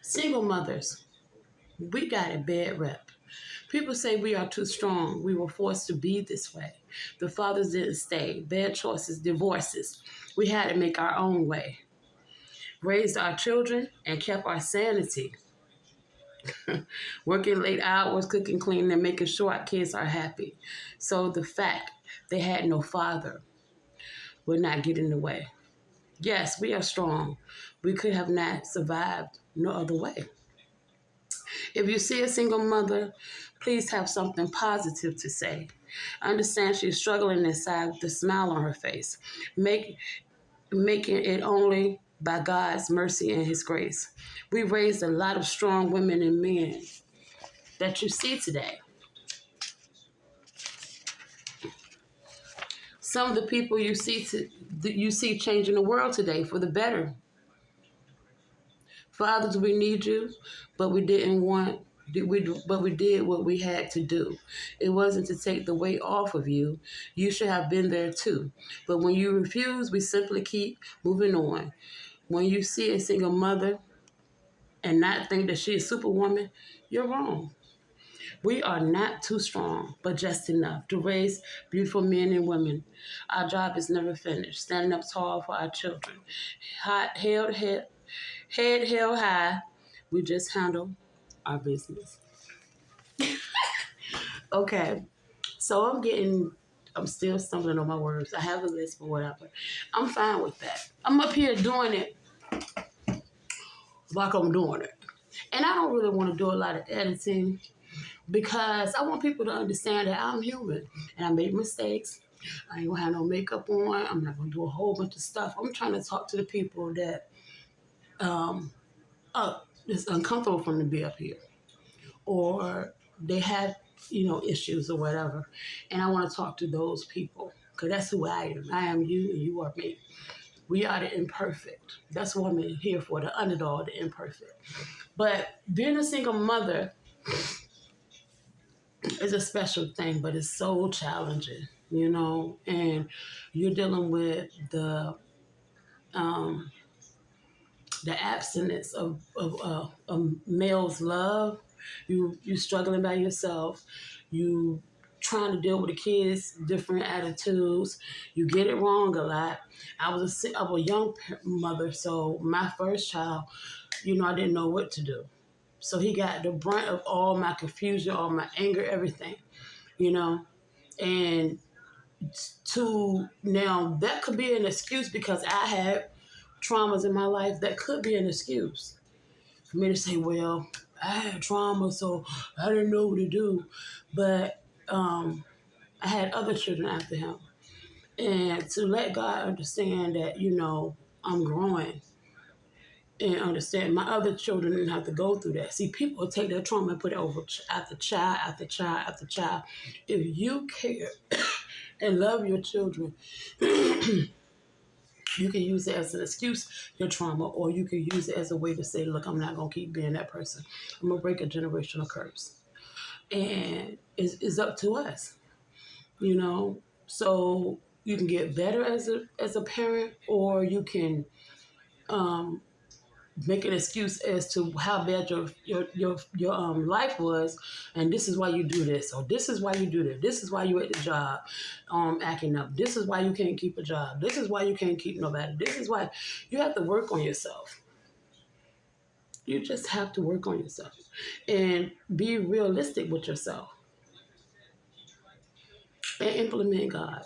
Single mothers, we got a bad rep. People say we are too strong. We were forced to be this way. The fathers didn't stay. Bad choices, divorces. We had to make our own way. Raised our children and kept our sanity. Working late hours, cooking, cleaning, and making sure our kids are happy. So the fact they had no father would not get in the way. Yes, we are strong. We could have not survived no other way. If you see a single mother, please have something positive to say. Understand she's struggling inside with a smile on her face, making it only by God's mercy and His grace. We raised a lot of strong women and men that you see today. Some of the people you see changing the world today for the better. Fathers, we need you, but we didn't want. But we did what we had to do. It wasn't to take the weight off of you. You should have been there too. But when you refuse, we simply keep moving on. When you see a single mother and not think that she is superwoman, you're wrong. We are not too strong, but just enough to raise beautiful men and women. Our job is never finished. Standing up tall for our children. Head held high. We just handle our business. Okay, so I'm still stumbling on my words. I have a list for whatever. I'm fine with that. I'm up here doing it like I'm doing it. And I don't really want to do a lot of editing because I want people to understand that I'm human and I make mistakes. I ain't gonna have no makeup on. I'm not gonna do a whole bunch of stuff. I'm trying to talk to the people that it's uncomfortable for them to be up here, or they have issues or whatever, and I want to talk to those people because that's who I am. I am you, and you are me. We are the imperfect. That's what I'm here for, the underdog, the imperfect. But being a single mother is a special thing, but it's so challenging, and you're dealing with the abstinence of male's love. You struggling by yourself. You trying to deal with the kids' different attitudes. You get it wrong a lot. I was a young mother, so my first child, I didn't know what to do. So he got the brunt of all my confusion, all my anger, everything, and to now that could be an excuse because I had traumas in my life. That could be an excuse for me to say, well, I had trauma, so I didn't know what to do. But I had other children after him. And to let God understand that, I'm growing and understand my other children didn't have to go through that. See, people take their trauma and put it over after child, after child, after child. If you care and love your children, you can use it as an excuse, your trauma, or you can use it as a way to say, look, I'm not going to keep being that person. I'm going to break a generational curse. And it's up to us, So you can get better as a parent, or you can make an excuse as to how bad your life was, and this is why you do this, or this is why you do that. This is why you at the job acting up. This is why you can't keep a job. This is why you can't keep nobody. This is why you have to work on yourself. You just have to work on yourself and be realistic with yourself and implement God.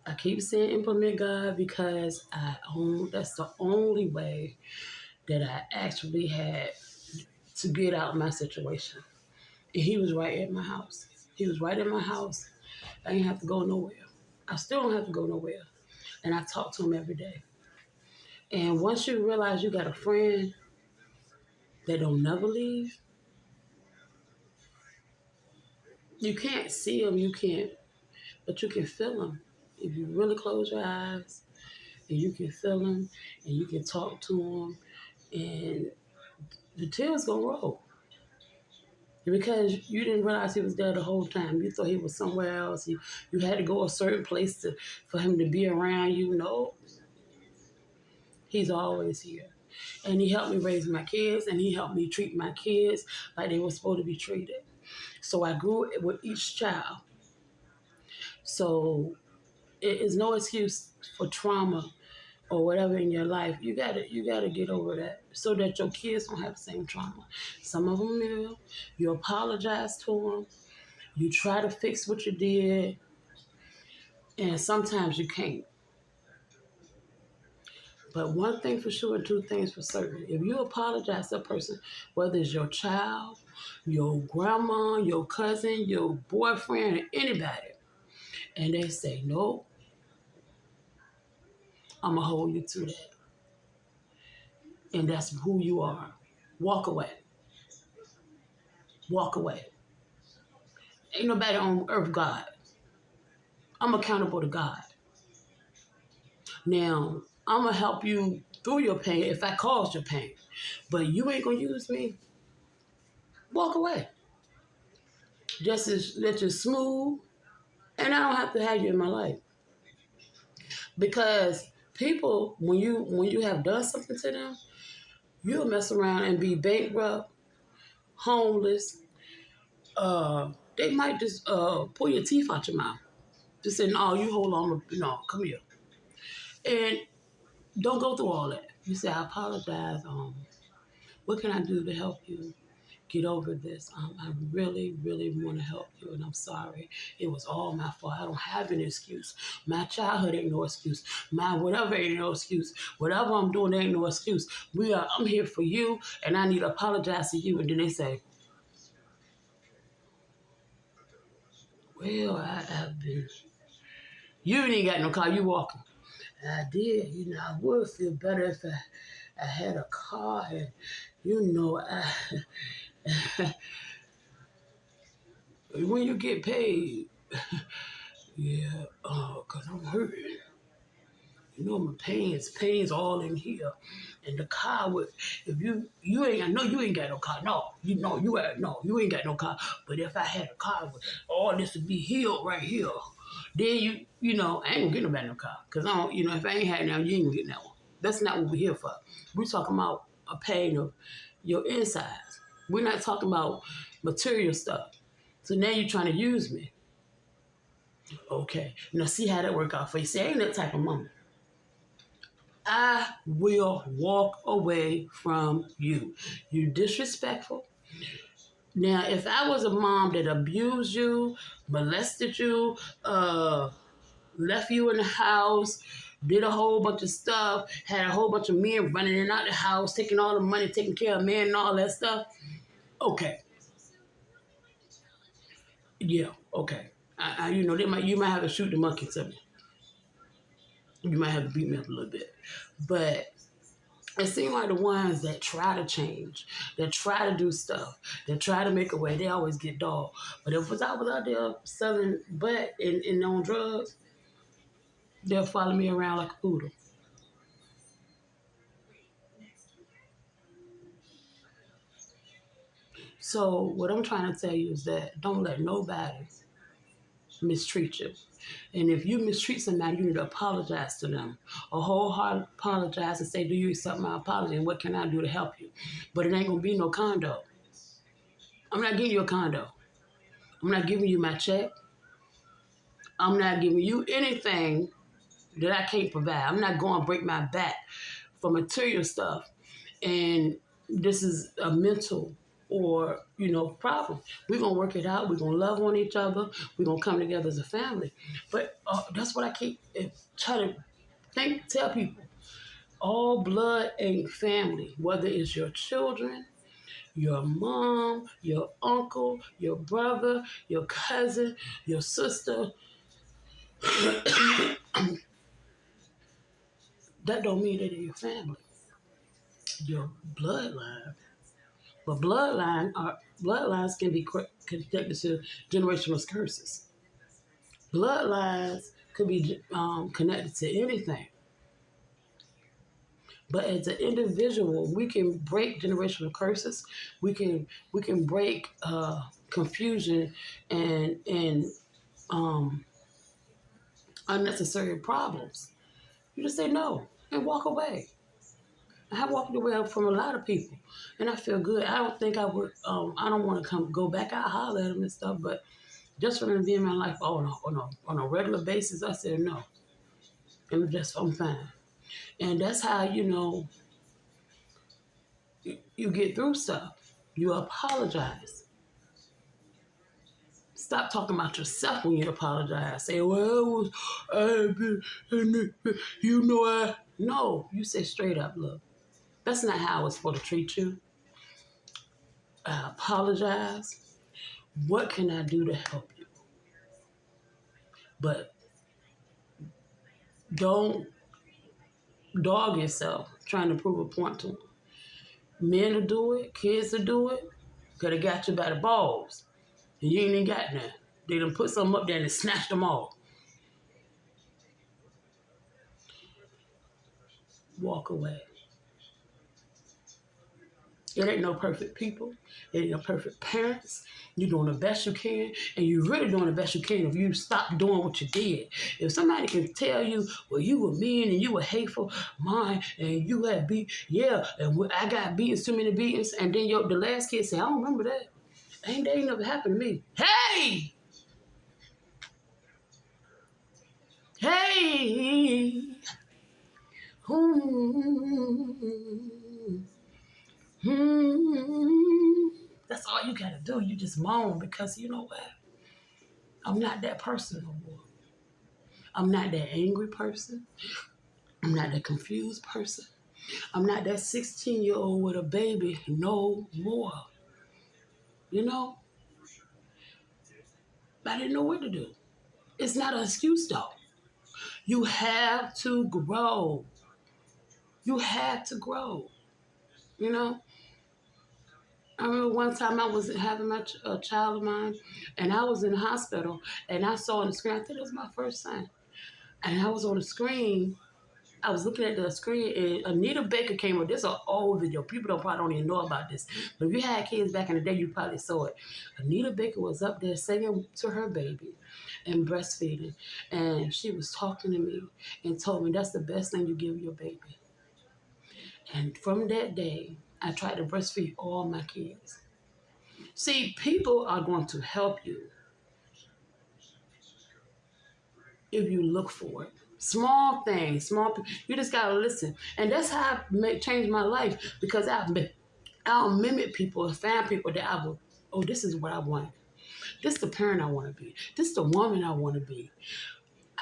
I keep saying implement God because that's the only way that I actually had to get out of my situation. And he was right at my house. He was right at my house. I didn't have to go nowhere. I still don't have to go nowhere. And I talk to him every day. And once you realize you got a friend that don't never leave, you can't see him, but you can feel him. If you really close your eyes, and you can feel him, and you can talk to him, and the tears gonna roll. Because you didn't realize he was there the whole time. You thought he was somewhere else. You had to go a certain place for him to be around you. No, he's always here. And he helped me raise my kids, and he helped me treat my kids like they were supposed to be treated. So I grew with each child. So it is no excuse for trauma or whatever in your life. You gotta get over that so that your kids don't have the same trauma. Some of them will. You apologize to them. You try to fix what you did, and sometimes you can't. But one thing for sure, two things for certain. If you apologize to a person, whether it's your child, your grandma, your cousin, your boyfriend, or anybody, and they say, no, I'm going to hold you to that. And that's who you are. Walk away. Walk away. Ain't nobody on earth God. I'm accountable to God. Now, I'm going to help you through your pain if I caused your pain. But you ain't going to use me. Walk away. Just as let you smooth. And I don't have to have you in my life. Because people, when you have done something to them, you'll mess around and be bankrupt, homeless. They might just pull your teeth out your mouth. Just say, no, you hold on, no, come here. And don't go through all that. You say, I apologize. What can I do to help you get over this? I really, really want to help you, and I'm sorry. It was all my fault. I don't have an excuse. My childhood ain't no excuse. My whatever ain't no excuse. Whatever I'm doing ain't no excuse. I'm here for you, and I need to apologize to you. And then they say, well, I've been. You ain't got no car. You walking. I did. I would feel better if I had a car, and when you get paid, yeah, cause I'm hurting. My pain's all in here, and the car would. If you ain't, I know you ain't got no car. No, you ain't got no car. But if I had a car, all this would be healed right here. Then I ain't gonna get nobody no car, cause I don't, if I ain't had now, you ain't gonna get that one. That's not what we're here for. We're talking about a pain of your insides. We're not talking about material stuff. So now you're trying to use me. Okay, now see how that work out for you. See, I ain't that type of mama. I will walk away from you. You disrespectful. Now, if I was a mom that abused you, molested you, left you in the house, did a whole bunch of stuff, had a whole bunch of men running in and out the house, taking all the money, taking care of men and all that stuff, okay. Yeah, okay. You might have to shoot the monkey to me. You might have to beat me up a little bit. But it seems like the ones that try to change, that try to do stuff, that try to make a way, they always get dogged. But if I was out there selling butt and on drugs, they'll follow me around like a poodle. So what I'm trying to tell you is that don't let nobody mistreat you. And if you mistreat somebody, you need to apologize to them. A wholehearted apologize and say, do you accept my apology? And what can I do to help you? But it ain't going to be no condo. I'm not giving you a condo. I'm not giving you my check. I'm not giving you anything that I can't provide. I'm not going to break my back for material stuff. And this is a mental or, problem. We're going to work it out. We're going to love on each other. We're going to come together as a family. But that's what I keep try to tell people. All blood ain't family, whether it's your children, your mom, your uncle, your brother, your cousin, your sister. That don't mean that they're your family, your bloodline. But bloodlines can be connected to generational curses. Bloodlines could be connected to anything. But as an individual, we can break generational curses. We can break confusion and um, unnecessary problems. You just say no and walk away. I have walked away from a lot of people, and I feel good. I don't think I would. I don't want to go back. I holler at them and stuff, but just for them to be in my life on a regular basis, I said no, and I'm fine. And that's how you get through stuff. You apologize. Stop talking about yourself when you apologize. Say, well, I. No, you say straight up, look, that's not how I was supposed to treat you. I apologize. What can I do to help you? But don't dog yourself trying to prove a point to them. Men will do it, kids will do it, because they got you by the balls. And you ain't even got none. They done put something up there and snatched them all. Walk away. It ain't no perfect people. It ain't no perfect parents. You're doing the best you can, and you're really doing the best you can if you stop doing what you did. If somebody can tell you, well, you were mean and you were hateful, mine, and you had beat, yeah, and I got beatings, too many beatings, and then the last kid said, I don't remember that. That ain't never happened to me. Hey! Hey! That's all you gotta do. You just moan because you know what? I'm not that person no more. I'm not that angry person. I'm not that confused person. I'm not that 16-year-old with a baby no more. You know? I didn't know what to do. It's not an excuse though. You have to grow. You have to grow. You know? I remember one time I was having a child of mine, and I was in the hospital, and I saw on the screen, I think it was my first son, and I was on the screen, I was looking at the screen, and Anita Baker came up. This is an old video. People probably don't even know about this. But if you had kids back in the day, you probably saw it. Anita Baker was up there singing to her baby and breastfeeding, and she was talking to me and told me that's the best thing you give your baby. And from that day, I tried to breastfeed all my kids. See, people are going to help you if you look for it. Small things, you just gotta listen. And that's how I changed my life, because I'll mimic people and find people that I will, oh, this is what I want. This is the parent I want to be. This is the woman I want to be.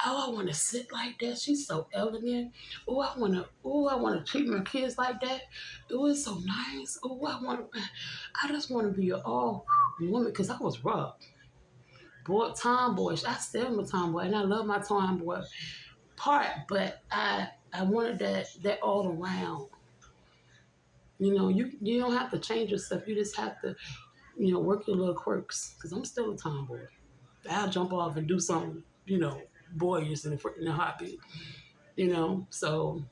Oh, I want to sit like that. She's so elegant. Oh, I want to treat my kids like that. Oh, it's so nice. Oh, I just want to be an all woman, because I was rough. Tomboyish. I still am a tomboy, and I love my tomboy part, but I wanted that all around. You know, you don't have to change yourself. You just have to, work your little quirks. Because I'm still a tomboy. I'll jump off and do something, boyish in a heartbeat. So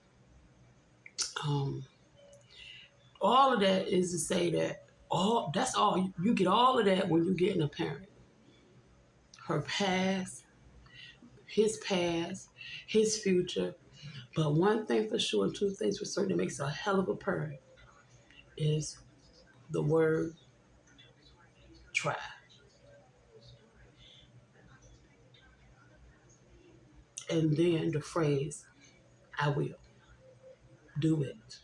all of that is to say that that's all you get, all of that when you get in a parent. Her past, his future. But one thing for sure, and two things for certain that makes a hell of a parent is the word try. And then the phrase, I will. Do it.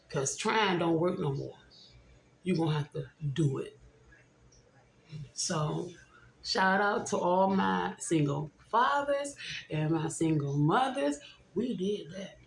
Because trying don't work no more. You're going to have to do it. So, shout out to all my single fathers and my single mothers. We did that.